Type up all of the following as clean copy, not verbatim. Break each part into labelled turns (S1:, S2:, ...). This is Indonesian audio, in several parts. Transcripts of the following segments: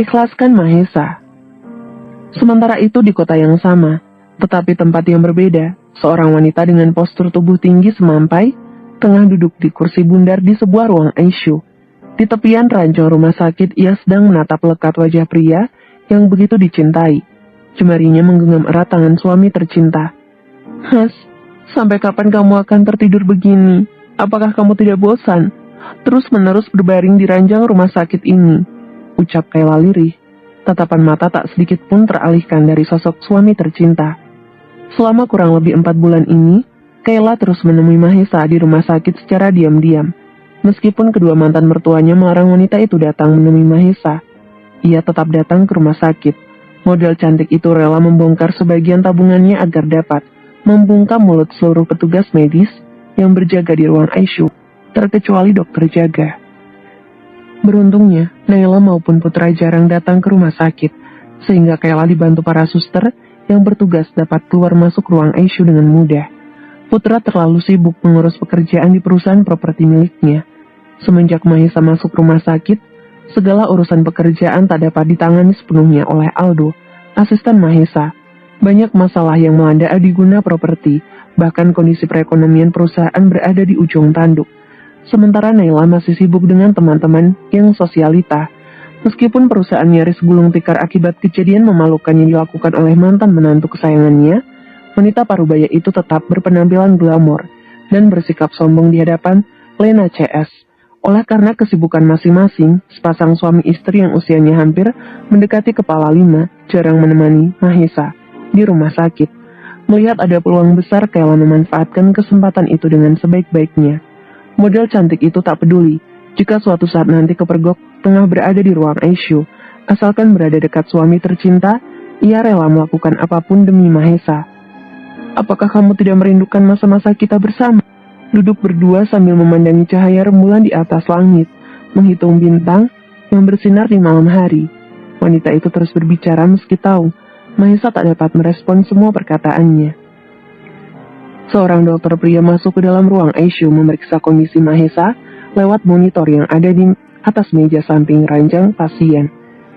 S1: Ikhlaskan Mahesa. Sementara itu di kota yang sama, tetapi tempat yang berbeda, seorang wanita dengan postur tubuh tinggi semampai, tengah duduk di kursi bundar di sebuah ruang ICU. Di tepian ranjang rumah sakit, ia sedang menatap lekat wajah pria yang begitu dicintai. Jemarinya menggenggam erat tangan suami tercinta. Mas, sampai kapan kamu akan tertidur begini? Apakah kamu tidak bosan? Terus-menerus berbaring di ranjang rumah sakit ini, ucap Kayla lirih. Tatapan mata tak sedikit pun teralihkan dari sosok suami tercinta. Selama kurang lebih 4 bulan ini, Kayla terus menemui Mahesa di rumah sakit secara diam-diam. Meskipun kedua mantan mertuanya melarang wanita itu datang menemui Mahesa, ia tetap datang ke rumah sakit. Model cantik itu rela membongkar sebagian tabungannya agar dapat membungkam mulut seluruh petugas medis yang berjaga di ruang ICU, terkecuali dokter jaga. Beruntungnya, Naila maupun Putra jarang datang ke rumah sakit, sehingga Kayla dibantu para suster yang bertugas dapat keluar masuk ruang ICU dengan mudah. Putra terlalu sibuk mengurus pekerjaan di perusahaan properti miliknya. Semenjak Mahesa masuk rumah sakit, segala urusan pekerjaan tak dapat ditangani sepenuhnya oleh Aldo, asisten Mahesa. Banyak masalah yang melanda Adiguna Properti, bahkan kondisi perekonomian perusahaan berada di ujung tanduk. Sementara Naila masih sibuk dengan teman-teman yang sosialita. Meskipun perusahaan nyaris gulung tikar akibat kejadian memalukan yang dilakukan oleh mantan menantu kesayangannya, wanita parubaya itu tetap berpenampilan glamor dan bersikap sombong di hadapan Lena CS. Oleh karena kesibukan masing-masing, sepasang suami istri yang usianya hampir mendekati kepala 5 jarang menemani Mahesa di rumah sakit. Melihat ada peluang besar, Kayla memanfaatkan kesempatan itu dengan sebaik-baiknya. Model cantik itu tak peduli jika suatu saat nanti kepergok tengah berada di ruang ICU. Asalkan berada dekat suami tercinta, ia rela melakukan apapun demi Mahesa. Apakah kamu tidak merindukan masa-masa kita bersama? Duduk berdua sambil memandangi cahaya rembulan di atas langit, menghitung bintang yang bersinar di malam hari. Wanita itu terus berbicara meski tahu Mahesa tak dapat merespon semua perkataannya. Seorang dokter pria masuk ke dalam ruang ICU memeriksa kondisi Mahesa lewat monitor yang ada di atas meja samping ranjang pasien.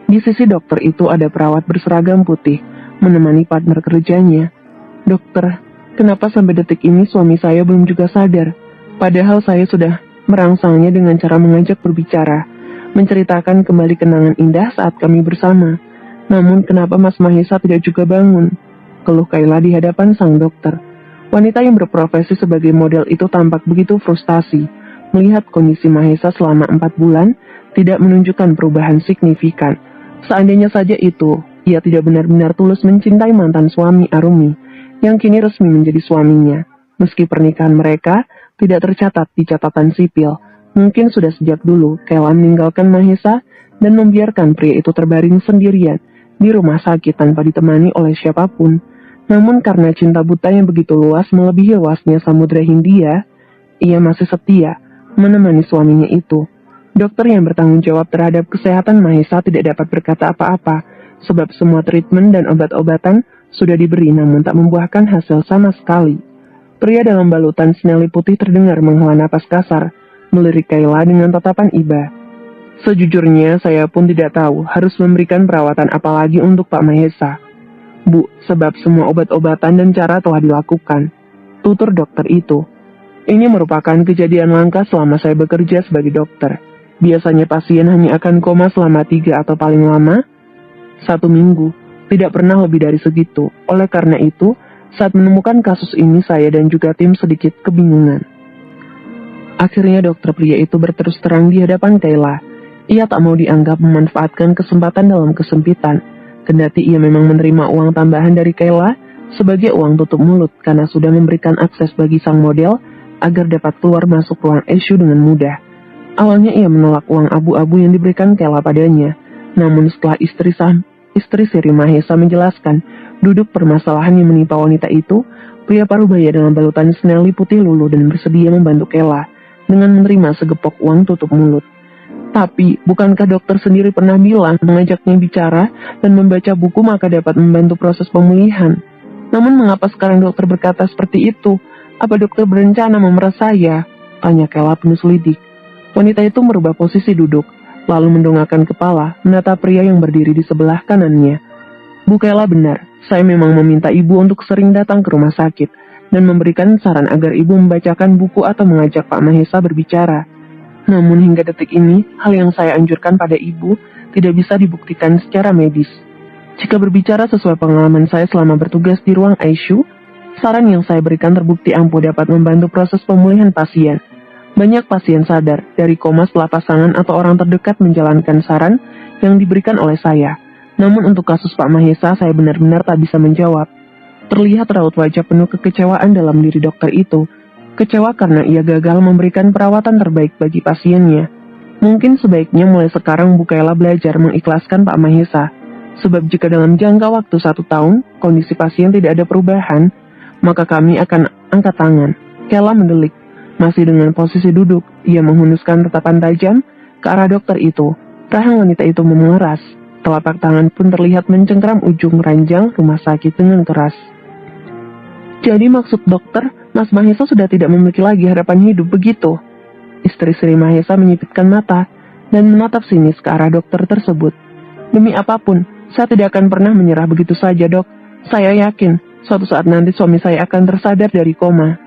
S1: Di sisi dokter itu ada perawat berseragam putih, menemani partner kerjanya. Dokter, kenapa sampai detik ini suami saya belum juga sadar? Padahal saya sudah merangsangnya dengan cara mengajak berbicara, menceritakan kembali kenangan indah saat kami bersama. Namun kenapa Mas Mahesa tidak juga bangun? Keluh Kayla di hadapan sang dokter. Wanita yang berprofesi sebagai model itu tampak begitu frustasi melihat kondisi Mahesa selama 4 bulan tidak menunjukkan perubahan signifikan. Seandainya saja itu, ia tidak benar-benar tulus mencintai mantan suami Arumi, yang kini resmi menjadi suaminya. Meski pernikahan mereka tidak tercatat di catatan sipil, mungkin sudah sejak dulu Kayla meninggalkan Mahesa dan membiarkan pria itu terbaring sendirian di rumah sakit tanpa ditemani oleh siapapun. Namun karena cinta buta yang begitu luas melebihi luasnya Samudra Hindia, ia masih setia menemani suaminya itu. Dokter yang bertanggung jawab terhadap kesehatan Mahesa tidak dapat berkata apa-apa, sebab semua treatment dan obat-obatan sudah diberi namun tak membuahkan hasil sama sekali. Pria dalam balutan seneli putih terdengar menghela napas kasar, melirik Kayla dengan tatapan iba. Sejujurnya saya pun tidak tahu harus memberikan perawatan apa lagi untuk Pak Mahesa. Bu, sebab semua obat-obatan dan cara telah dilakukan, tutur dokter itu. Ini merupakan kejadian langka selama saya bekerja sebagai dokter. Biasanya pasien hanya akan koma selama 3 atau paling lama 1 minggu. Tidak pernah lebih dari segitu. Oleh karena itu, saat menemukan kasus ini saya dan juga tim sedikit kebingungan. Akhirnya dokter pria itu berterus terang di hadapan Kayla. Ia tak mau dianggap memanfaatkan kesempatan dalam kesempitan. Kendati ia memang menerima uang tambahan dari Kayla sebagai uang tutup mulut karena sudah memberikan akses bagi sang model agar dapat keluar masuk ruang ICU dengan mudah. Awalnya ia menolak uang abu-abu yang diberikan Kayla padanya. Namun setelah istri Siri Mahesa menjelaskan duduk permasalahan yang menimpa wanita itu, pria parubaya dengan balutan seneli putih luluh dan bersedia membantu Kayla dengan menerima segepok uang tutup mulut. Tapi, bukankah dokter sendiri pernah bilang mengajaknya bicara dan membaca buku maka dapat membantu proses pemulihan? Namun mengapa sekarang dokter berkata seperti itu? Apa dokter berencana memeras saya? Tanya Kayla penuh selidik. Wanita itu merubah posisi duduk, lalu mendongakkan kepala, menatap pria yang berdiri di sebelah kanannya. Bu Kayla benar, saya memang meminta ibu untuk sering datang ke rumah sakit, dan memberikan saran agar ibu membacakan buku atau mengajak Pak Mahesa berbicara. Namun hingga detik ini, hal yang saya anjurkan pada ibu tidak bisa dibuktikan secara medis. Jika berbicara sesuai pengalaman saya selama bertugas di ruang ICU, saran yang saya berikan terbukti ampuh dapat membantu proses pemulihan pasien. Banyak pasien sadar dari koma setelah pasangan atau orang terdekat menjalankan saran yang diberikan oleh saya. Namun untuk kasus Pak Mahesa, saya benar-benar tak bisa menjawab. Terlihat raut wajah penuh kekecewaan dalam diri dokter itu. Kecewa karena ia gagal memberikan perawatan terbaik bagi pasiennya. Mungkin sebaiknya mulai sekarang Bu Kayla belajar mengikhlaskan Pak Mahesa. Sebab jika dalam jangka waktu 1 tahun, kondisi pasien tidak ada perubahan, maka kami akan angkat tangan. Kayla mendelik. Masih dengan posisi duduk, ia menghunuskan tatapan tajam ke arah dokter itu. Rahang wanita itu memengeras. Telapak tangan pun terlihat mencengkram ujung ranjang rumah sakit dengan keras. Jadi maksud dokter, Mas Mahesa sudah tidak memiliki lagi harapan hidup, begitu? Istri Sri Mahesa menyipitkan mata dan menatap sinis ke arah dokter tersebut. Demi apapun, saya tidak akan pernah menyerah begitu saja, Dok. Saya yakin, suatu saat nanti suami saya akan tersadar dari koma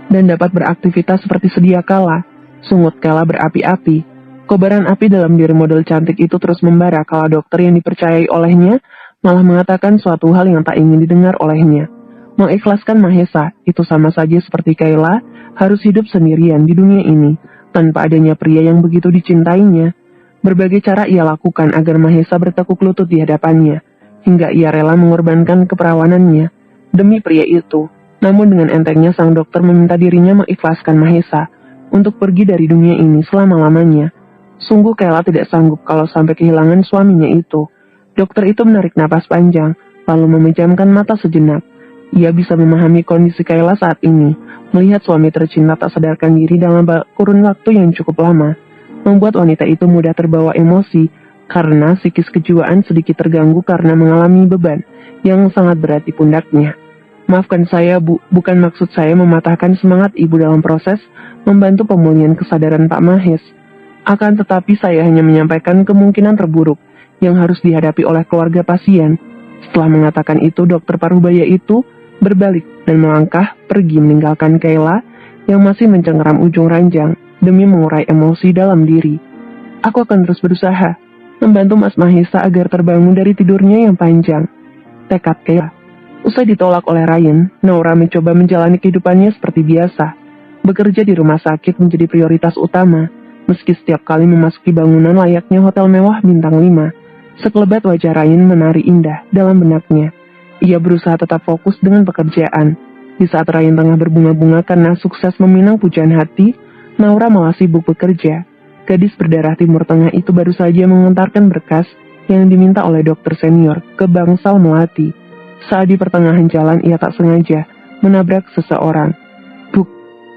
S1: dan dapat beraktivitas seperti sedia kala. Sungut Kayla berapi-api. Kobaran api dalam diri model cantik itu terus membara kala dokter yang dipercayai olehnya malah mengatakan suatu hal yang tak ingin didengar olehnya. Mengikhlaskan Mahesa itu sama saja seperti Kayla harus hidup sendirian di dunia ini tanpa adanya pria yang begitu dicintainya. Berbagai cara ia lakukan agar Mahesa bertekuk lutut di hadapannya, hingga ia rela mengorbankan keperawanannya demi pria itu. Namun dengan entengnya sang dokter meminta dirinya mengikhlaskan Mahesa untuk pergi dari dunia ini selama-lamanya. Sungguh Kayla tidak sanggup kalau sampai kehilangan suaminya itu. Dokter itu menarik napas panjang, lalu memejamkan mata sejenak. Ia bisa memahami kondisi Kayla saat ini, melihat suami tercinta tak sadarkan diri dalam kurun waktu yang cukup lama. Membuat wanita itu mudah terbawa emosi, karena psikis kejiwaan sedikit terganggu karena mengalami beban yang sangat berat di pundaknya. Maafkan saya, Bu, bukan maksud saya mematahkan semangat Ibu dalam proses membantu pemulihan kesadaran Pak Mahes. Akan tetapi saya hanya menyampaikan kemungkinan terburuk yang harus dihadapi oleh keluarga pasien. Setelah mengatakan itu, dokter Parubaya itu berbalik dan melangkah pergi meninggalkan Kayla yang masih mencengkeram ujung ranjang demi mengurai emosi dalam diri. Aku akan terus berusaha membantu Mas Mahesa agar terbangun dari tidurnya yang panjang. Tekad Kayla. Usai ditolak oleh Ryan, Naura mencoba menjalani kehidupannya seperti biasa. Bekerja di rumah sakit menjadi prioritas utama, meski setiap kali memasuki bangunan layaknya hotel mewah bintang 5. Sekelebat wajah Ryan menari indah dalam benaknya. Ia berusaha tetap fokus dengan pekerjaan. Di saat Ryan tengah berbunga-bunga karena sukses meminang pujian hati, Naura malah sibuk bekerja. Gadis berdarah Timur Tengah itu baru saja mengantarkan berkas yang diminta oleh dokter senior ke Bangsal Melati. Saat di pertengahan jalan, ia tak sengaja menabrak seseorang. Buk,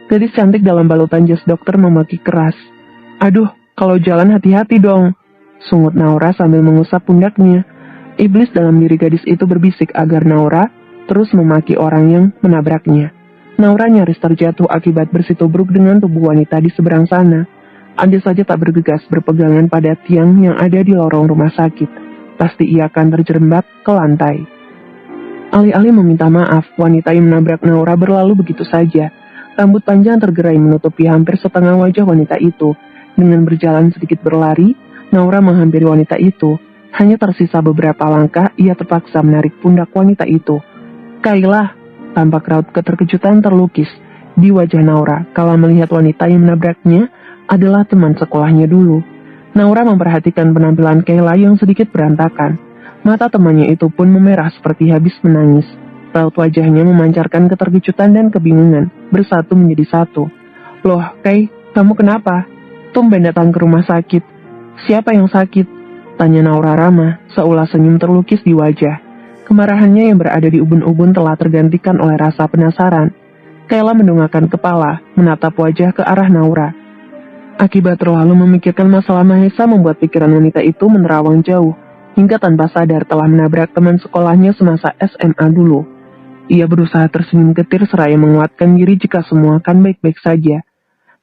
S1: gadis cantik dalam balutan jas dokter memaki keras. Aduh, kalau jalan hati-hati dong, sungut Naura sambil mengusap pundaknya. Iblis dalam diri gadis itu berbisik agar Naura terus memaki orang yang menabraknya. Naura nyaris terjatuh akibat bersitubruk dengan tubuh wanita di seberang sana. Andai saja tak bergegas berpegangan pada tiang yang ada di lorong rumah sakit, pasti ia akan terjerembab ke lantai. Alih-alih meminta maaf, wanita yang menabrak Naura berlalu begitu saja. Rambut panjang tergerai menutupi hampir setengah wajah wanita itu. Dengan berjalan sedikit berlari, Naura menghampiri wanita itu. Hanya tersisa beberapa langkah, ia terpaksa menarik pundak wanita itu. Kayla, tampak raut keterkejutan terlukis di wajah Naura kala melihat wanita yang menabraknya adalah teman sekolahnya dulu. Naura memperhatikan penampilan Kayla yang sedikit berantakan. Mata temannya itu pun memerah seperti habis menangis. Raut wajahnya memancarkan keterkejutan dan kebingungan, bersatu menjadi satu. Loh, Kay, kamu kenapa? Tumben datang ke rumah sakit. Siapa yang sakit? Tanya Naura ramah, seulah senyum terlukis di wajah. Kemarahannya yang berada di ubun-ubun telah tergantikan oleh rasa penasaran. Kayla mendongakkan kepala, menatap wajah ke arah Naura. Akibat terlalu memikirkan masalah Mahesa membuat pikiran wanita itu menerawang jauh, hingga tanpa sadar telah menabrak teman sekolahnya semasa SMA dulu. Ia berusaha tersenyum getir seraya menguatkan diri jika semua akan baik-baik saja.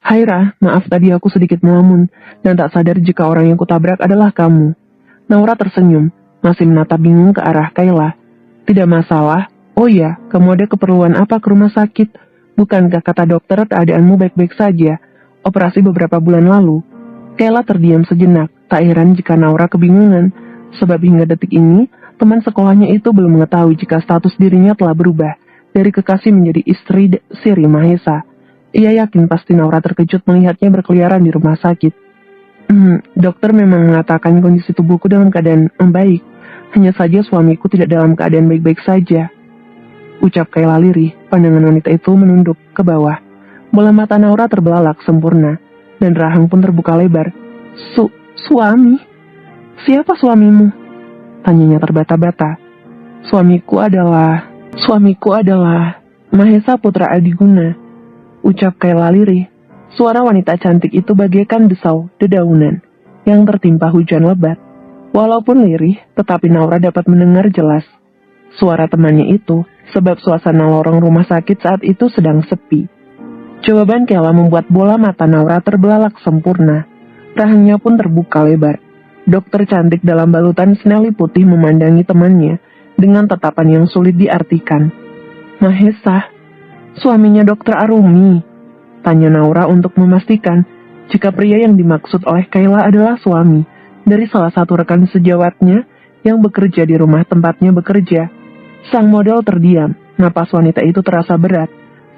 S1: Hai Ra, maaf tadi aku sedikit melamun, dan tak sadar jika orang yang kutabrak adalah kamu. Naura tersenyum, masih menatap bingung ke arah Kayla. Tidak masalah. Oh ya, kamu ada keperluan apa ke rumah sakit? Bukankah kata dokter keadaanmu baik-baik saja? Operasi beberapa bulan lalu. Kayla terdiam sejenak, tak heran jika Naura kebingungan, sebab hingga detik ini, teman sekolahnya itu belum mengetahui jika status dirinya telah berubah, dari kekasih menjadi istri Siri Mahesa. Ia yakin pasti Naura terkejut melihatnya berkeliaran di rumah sakit. Dokter memang mengatakan kondisi tubuhku dalam keadaan membaik. Hanya saja suamiku tidak dalam keadaan baik-baik saja. Ucap Kayla lirih, pandangan wanita itu menunduk ke bawah. Bola mata Naura terbelalak sempurna, dan rahang pun terbuka lebar. Suami? Siapa suamimu? Tanyanya terbata-bata. Suamiku adalah Mahesa Putra Adiguna. Ucap Kayla lirih. Suara wanita cantik itu bagaikan desau dedaunan yang tertimpa hujan lebat. Walaupun lirih, tetapi Naura dapat mendengar jelas suara temannya itu, sebab suasana lorong rumah sakit saat itu sedang sepi. Jawaban Kayla membuat bola mata Naura terbelalak sempurna. Rahangnya pun terbuka lebar. Dokter cantik dalam balutan seneli putih memandangi temannya dengan tatapan yang sulit diartikan. Mahesa, suaminya Dokter Arumi, tanya Naura untuk memastikan jika pria yang dimaksud oleh Kayla adalah suami dari salah satu rekan sejawatnya yang bekerja di rumah tempatnya bekerja. Sang model terdiam, napas wanita itu terasa berat.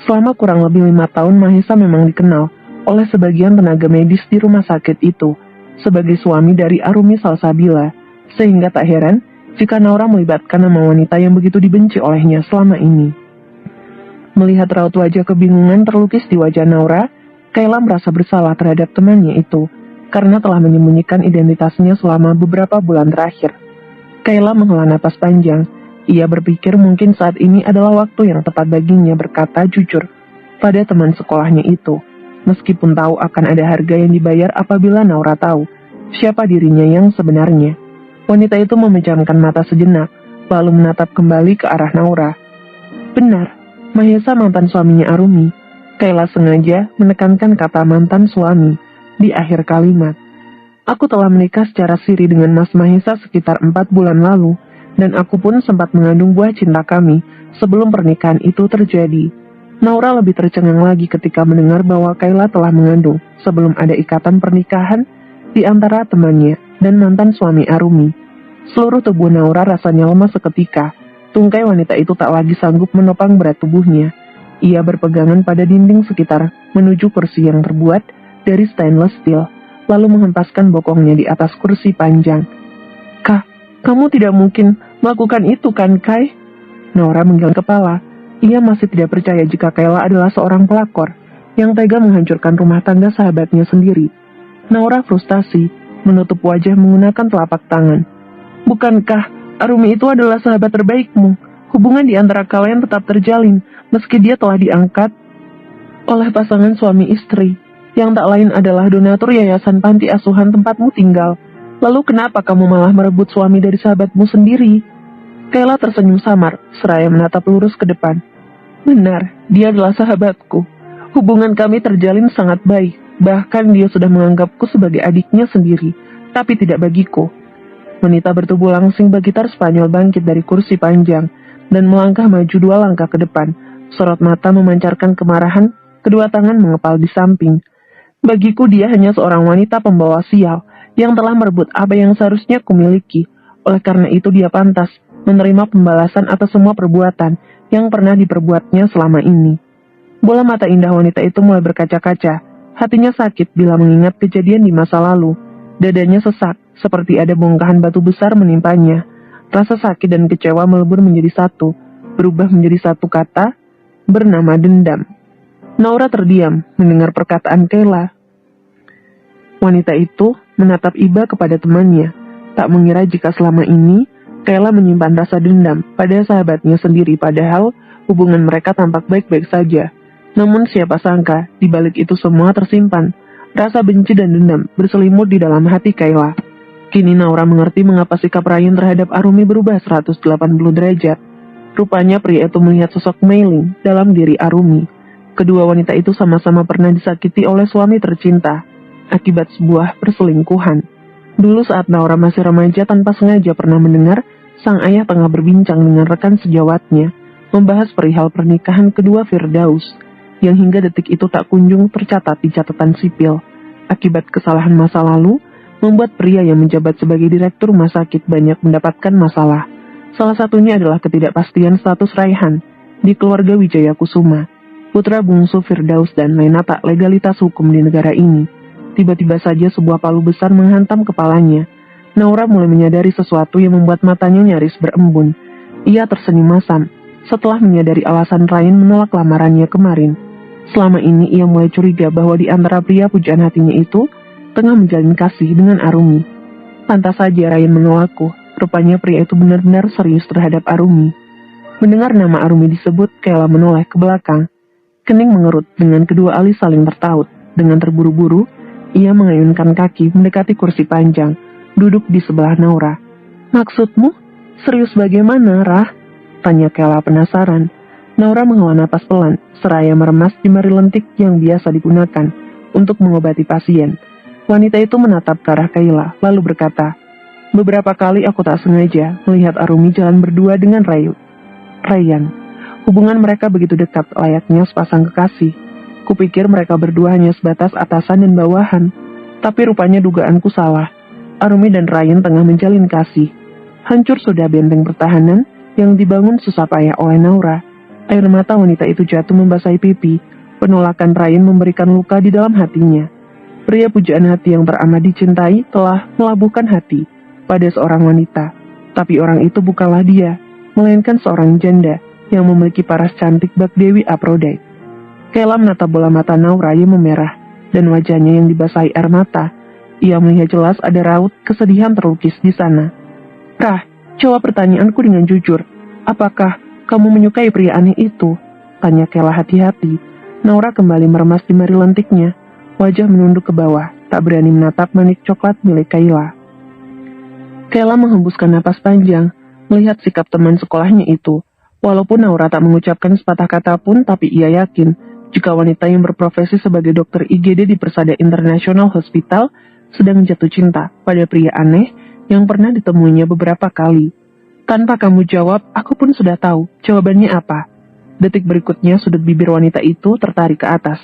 S1: Selama kurang lebih 5 tahun Mahesa memang dikenal oleh sebagian tenaga medis di rumah sakit itu sebagai suami dari Arumi Salsabila, sehingga tak heran jika Naura melibatkan nama wanita yang begitu dibenci olehnya selama ini. Melihat raut wajah kebingungan terlukis di wajah Naura, Kayla merasa bersalah terhadap temannya itu, karena telah menyembunyikan identitasnya selama beberapa bulan terakhir. Kayla menghela napas panjang. Ia berpikir mungkin saat ini adalah waktu yang tepat baginya berkata jujur pada teman sekolahnya itu, meskipun tahu akan ada harga yang dibayar apabila Naura tahu siapa dirinya yang sebenarnya. Wanita itu memejamkan mata sejenak, lalu menatap kembali ke arah Naura. Benar. Mahesa mantan suaminya Arumi. Kayla sengaja menekankan kata mantan suami di akhir kalimat. Aku telah menikah secara siri dengan Mas Mahesa sekitar 4 bulan lalu, dan aku pun sempat mengandung buah cinta kami sebelum pernikahan itu terjadi. Naura lebih tercengang lagi ketika mendengar bahwa Kayla telah mengandung sebelum ada ikatan pernikahan di antara temannya dan mantan suami Arumi. Seluruh tubuh Naura rasanya lemas seketika. Tungkai wanita itu tak lagi sanggup menopang berat tubuhnya. Ia berpegangan pada dinding sekitar menuju kursi yang terbuat dari stainless steel, lalu menghempaskan bokongnya di atas kursi panjang. Kak, kamu tidak mungkin melakukan itu kan, Kai? Naura menggeleng kepala. Ia masih tidak percaya jika Kayla adalah seorang pelakor yang tega menghancurkan rumah tangga sahabatnya sendiri. Naura frustasi, menutup wajah menggunakan telapak tangan. Bukankah Arumi itu adalah sahabat terbaikmu? Hubungan di antara kalian tetap terjalin, meski dia telah diangkat oleh pasangan suami istri, yang tak lain adalah donatur yayasan panti asuhan tempatmu tinggal. Lalu kenapa kamu malah merebut suami dari sahabatmu sendiri? Kayla tersenyum samar, seraya menatap lurus ke depan. Benar, dia adalah sahabatku. Hubungan kami terjalin sangat baik, bahkan dia sudah menganggapku sebagai adiknya sendiri, tapi tidak bagiku. Wanita bertubuh langsing bergitar Spanyol bangkit dari kursi panjang dan melangkah maju 2 langkah ke depan. Sorot mata memancarkan kemarahan, kedua tangan mengepal di samping. Bagiku dia hanya seorang wanita pembawa sial yang telah merebut apa yang seharusnya kumiliki. Oleh karena itu dia pantas menerima pembalasan atas semua perbuatan yang pernah diperbuatnya selama ini. Bola mata indah wanita itu mulai berkaca-kaca. Hatinya sakit bila mengingat kejadian di masa lalu. Dadanya sesak, seperti ada bongkahan batu besar menimpanya. Rasa sakit dan kecewa melebur menjadi satu, berubah menjadi satu kata, bernama dendam. Naura terdiam mendengar perkataan Kayla. Wanita itu menatap iba kepada temannya, tak mengira jika selama ini Kayla menyimpan rasa dendam pada sahabatnya sendiri, padahal hubungan mereka tampak baik-baik saja. Namun siapa sangka, di balik itu semua tersimpan rasa benci dan dendam berselimut di dalam hati Kayla. Kini Naura mengerti mengapa sikap Ryan terhadap Arumi berubah 180 derajat. Rupanya pria itu melihat sosok Mei Ling dalam diri Arumi. Kedua wanita itu sama-sama pernah disakiti oleh suami tercinta akibat sebuah perselingkuhan. Dulu saat Naura masih remaja, tanpa sengaja pernah mendengar sang ayah tengah berbincang dengan rekan sejawatnya, membahas perihal pernikahan kedua Firdaus, yang hingga detik itu tak kunjung tercatat di catatan sipil. Akibat kesalahan masa lalu, membuat pria yang menjabat sebagai direktur rumah sakit banyak mendapatkan masalah. Salah satunya adalah ketidakpastian status Raihan di keluarga Wijaya Kusuma, putra bungsu Firdaus dan menata legalitas hukum di negara ini. Tiba-tiba saja sebuah palu besar menghantam kepalanya. Naura mulai menyadari sesuatu yang membuat matanya nyaris berembun. Ia tersenyum masam setelah menyadari alasan Ryan menolak lamarannya kemarin. Selama ini ia mulai curiga bahwa di antara pria pujaan hatinya itu tengah menjalin kasih dengan Arumi. Pantas saja Ryan menolakku. Rupanya pria itu benar-benar serius terhadap Arumi. Mendengar nama Arumi disebut, Kayla menoleh ke belakang. Kening mengerut dengan kedua alis saling tertaut. Dengan terburu-buru, ia mengayunkan kaki mendekati kursi panjang, duduk di sebelah Naura. "Maksudmu? Serius bagaimana, Rah?" tanya Kayla penasaran. Naura menghela napas pelan, seraya meremas jemari lentik yang biasa digunakan untuk mengobati pasien. Wanita itu menatap ke arah Kayla, lalu berkata, "Beberapa kali aku tak sengaja melihat Arumi jalan berdua dengan Ryan. Hubungan mereka begitu dekat, layaknya sepasang kekasih. Kupikir mereka berdua hanya sebatas atasan dan bawahan. Tapi rupanya dugaanku salah. Arumi dan Ryan tengah menjalin kasih." Hancur sudah benteng pertahanan yang dibangun susah payah oleh Naura. Air mata wanita itu jatuh membasahi pipi. Penolakan Ryan memberikan luka di dalam hatinya. Pria pujaan hati yang teramat dicintai telah melabuhkan hati pada seorang wanita. Tapi orang itu bukanlah dia, melainkan seorang janda yang memiliki paras cantik bak Dewi Aphrodite. Kayla menatap bola mata Naura yang memerah, dan wajahnya yang dibasahi air mata. Ia melihat jelas ada raut kesedihan terlukis di sana. "Rah, jawab pertanyaanku dengan jujur. Apakah kamu menyukai pria aneh itu?" tanya Kayla hati-hati. Naura kembali meremas jemari lentiknya. Wajah menunduk ke bawah, tak berani menatap manik coklat milik Kayla. Kayla menghembuskan napas panjang, melihat sikap teman sekolahnya itu. Walaupun Naura tak mengucapkan sepatah kata pun, tapi ia yakin, jika wanita yang berprofesi sebagai dokter IGD di Persada International Hospital sedang jatuh cinta pada pria aneh yang pernah ditemuinya beberapa kali. Tanpa kamu jawab, aku pun sudah tahu jawabannya apa. Detik berikutnya sudut bibir wanita itu tertarik ke atas.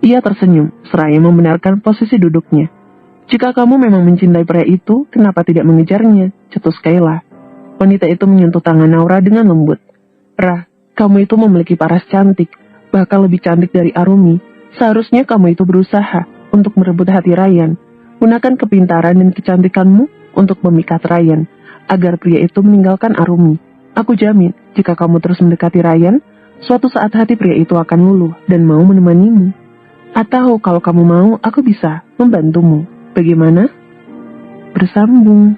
S1: Ia tersenyum, seraya membenarkan posisi duduknya. "Jika kamu memang mencintai pria itu, kenapa tidak mengejarnya?" cetus Kayla. Wanita itu menyentuh tangan Naura dengan lembut. "Rah, kamu itu memiliki paras cantik, bahkan lebih cantik dari Arumi. Seharusnya kamu itu berusaha untuk merebut hati Ryan. Gunakan kepintaran dan kecantikanmu untuk memikat Ryan, agar pria itu meninggalkan Arumi. Aku jamin, jika kamu terus mendekati Ryan, suatu saat hati pria itu akan luluh dan mau menemanimu. Atau kalau kamu mau, aku bisa membantumu. Bagaimana?" Bersambung.